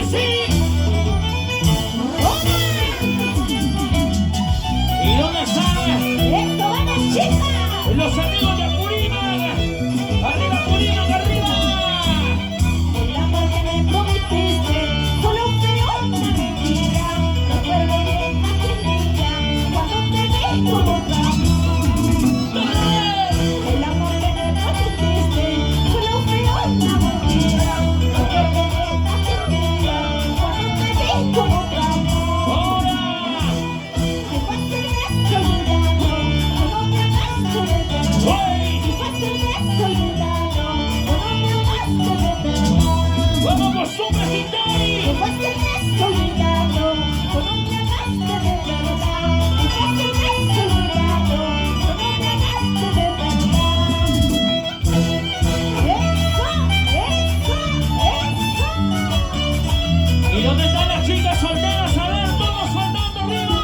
sí. ¿Y dónde están? ¡Esto van las chicas! Los amigos de Apurímac. Arriba Apurímac, arriba. El amor que me prometiste solo fue una mentira. Recuerdo bien aquel día cuando te vi con otra. El amor que me prometiste solo fue una mentira. Recuerdo bien aquel día cuando te vi con otra. Ahora. Qué fácil es olvidarlo, cuando me amaste de verdad. ¡Hey! Qué fácil es olvidarlo, cuando me amaste de verdad. Vamos costumbres y Qué tal. fácil es olvidarlo, cuando me amaste de verdad. Qué fácil es olvidarlo, cuando me amaste de verdad. ¿Y dónde están las chicas solteras? A ver, todos soltando arriba.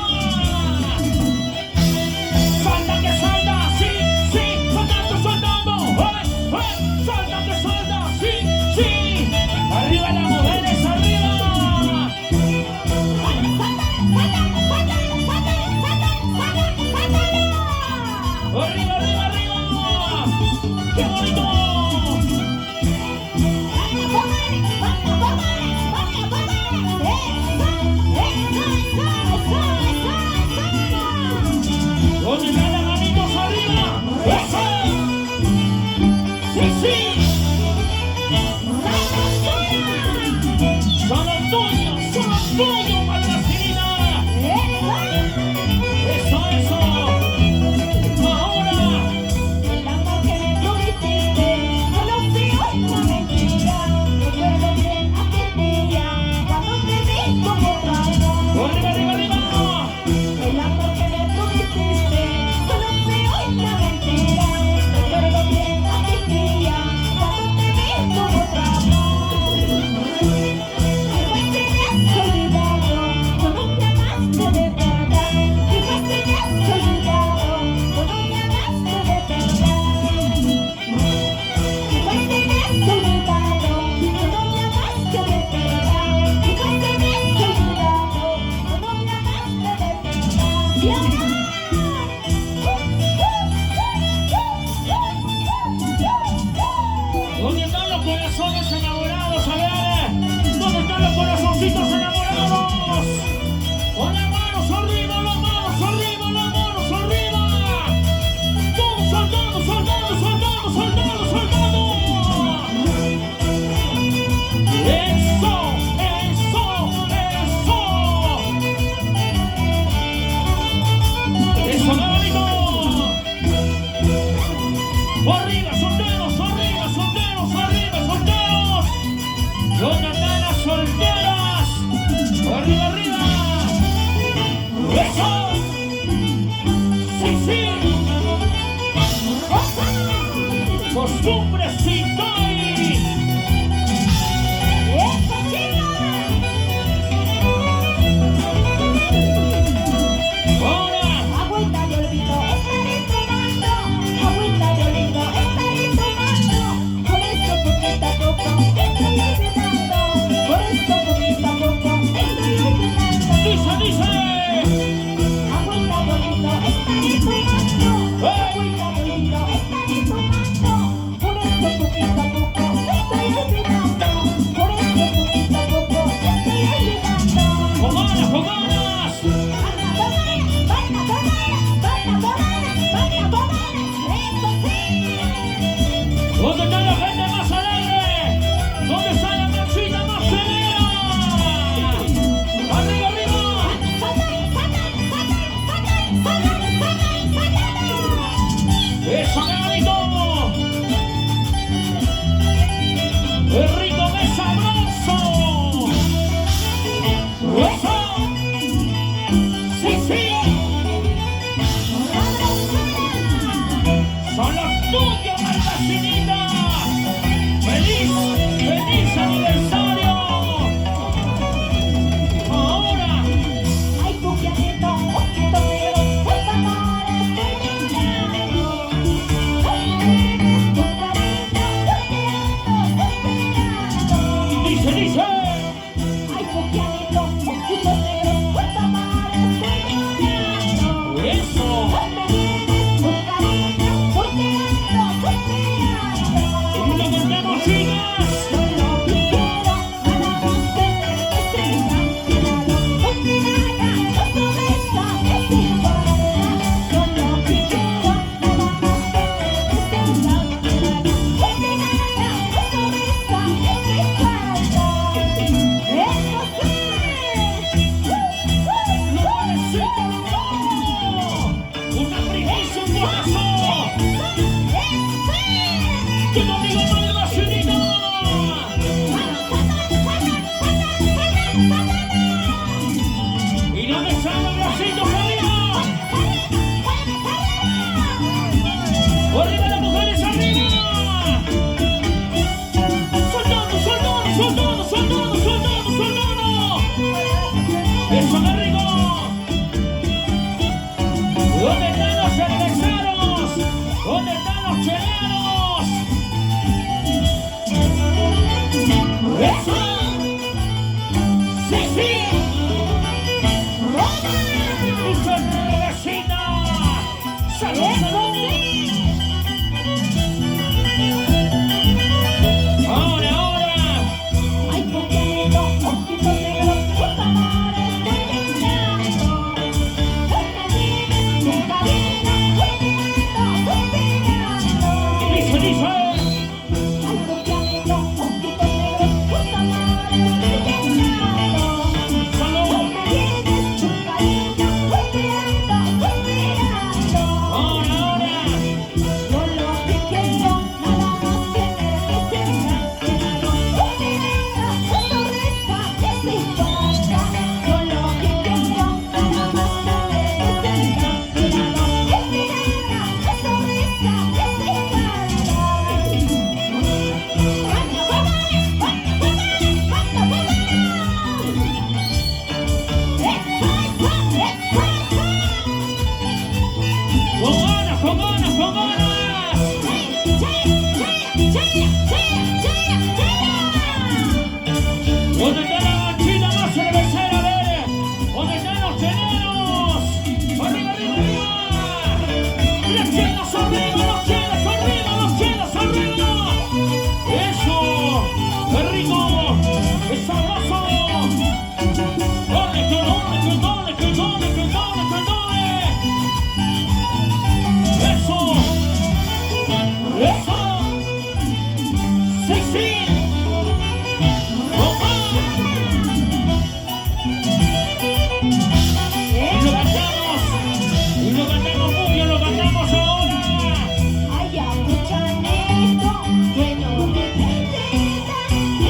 Salta que salta, sí, sí, soltando, soltando. Salta que salta, sí, sí. Arriba las mujeres, arriba. Arriba, arriba, arriba. ¡Qué bonito! ¿Dónde están las manitos arriba? ¡Eso! ¡Sí, sí! ¡Son los tuyos, Marlacinita! ¡Eso, eso! ¡Ahora! El amor que me prometiste solo fue una mentira. Recuerdo bien aquel día cuando te vi con otra. ¡Arriba, arriba, arriba! El amor que me prometiste solo fue una mentira. Recuerdo bien aquel día cuando te vi con otra. Qué fácil es olvidarlo, cuando me amaste de verdad. Qué fácil es olvidarlo, cuando me amaste de verdad. Qué fácil es olvidarlo, cuando me amaste de verdad. Qué fácil es olvidarlo, cuando me amaste de verdad. ¿Dónde están los corazones enamorados? A ver, ¿dónde están los corazoncitos enamorados? Con las manos arriba, las manos arriba, las manos arriba. Todos soltando, soltando, soltando, soltando, soltando. Eso, eso, eso. Eso, bonito. Arriba, solteros, arriba, solteros, arriba, solteros. ¿Dónde están las solteras? Arriba, arriba. Eso. Sí, sí. Costumbres sin toy. ¡Eso, chicas! Ahora. Agüita de olvido estaré tomando, agüita de olvido estaré tomando. Por eso poquito a poco estoy olvidando, por eso poquito a poco estoy olvidando. Dice, dice. Agüita de olvido estaré tomando, agüita de olvido estaré tomando. Por eso poquito a poco estoy olvidando, por eso poquito a poco estoy olvidando. Con ganas, con ganas. ¿Dónde está la gente más alegre? ¿Dónde está la machita más severa? ¡Arriba, arriba! ¡Eso, qué bonito! ¡Qué rico, qué sabroso! ¡Eso! ¡Sí, sí! ¡Son los tuyos, Marlacinita! ¡Feliz, feliz aniversario! Ahora. Ay, tu pianito, ojito negro, por favor, estoy llorando. Tu carita, yo te ando esperando. Dice, dice. hoteleros. ¡Eso! ¡Sí, sí! ¡Dice mi vecina! ¡Salud, salud! ¡Ahora, ahora! Ay, coquito, ojitos negros, tus amores estoy entrando. Porque vives tu cabina, suspirando, suspirando. ¡Dice, dice! Ay, coquito, ojitos negros, tus amores estoy entrando. ¡Salud! Porque vives tu cabina, suspirando, suspirando. ¡Ahora, ahora! Yo lo que quiero, nada más que me dejes cerca. Suspirando, tu sonrisa es mi boca. Yo lo que quiero, nada más que me dejes cerca. Suspirando, tu sonrisa es mi boca. ¡Con ganas, con ganas, con ganas! ¿Dónde está la manchita más cervecera, Bere? ¿Dónde están los cheleros? ¡Arriba, arriba, arriba! ¡Las chelas arriba, los chelas arriba, los chelas arriba! ¡Eso! ¡Qué rico! ¡Es sabroso! ¡Dale, que dale, que dale, que dale, que dale, que dale! ¡Eso! ¡Eso! ¡Sí, sí! ¡Opa! Y lo cantamos muy, lo cantamos ahora. Ay, escuchan esto, que no necesita,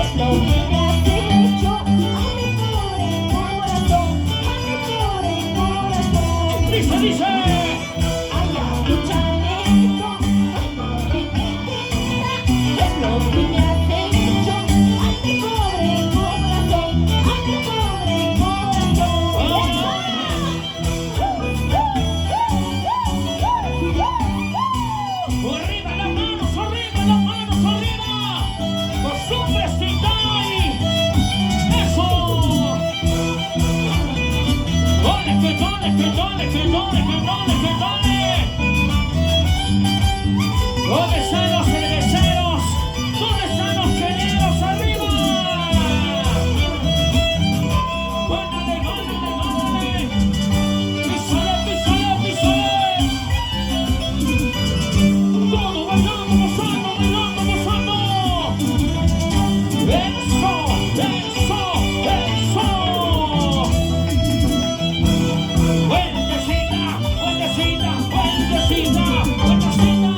es lo que me has hecho a mi pobre corazón, a mi pobre corazón. Dice, dice. Ay, escuchan esto, que no necesita, es lo que me has hecho a mi pobre corazón, a mi pobre Arriba las manos, arriba las manos, arriba. Los hombres Titay. Eso. Dale, que dale, que dale, que dale, que dale, que dale. ¿Dónde están los cerveceros? ¿Dónde están los cheleros? ¡Arriba! ¡Gánale, gánale, gánale! ¡Písale, písale, písale! ¡Todo bailando, gozando, bailando, gozando! ¡Eso, eso, eso! ¡Vueltecita, vueltecita, vueltecita, vueltecita!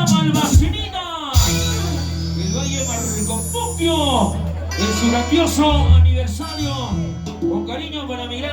Banda Malvacinita del Valle Marcopuquio en su grandioso aniversario. Con cariño para mi gran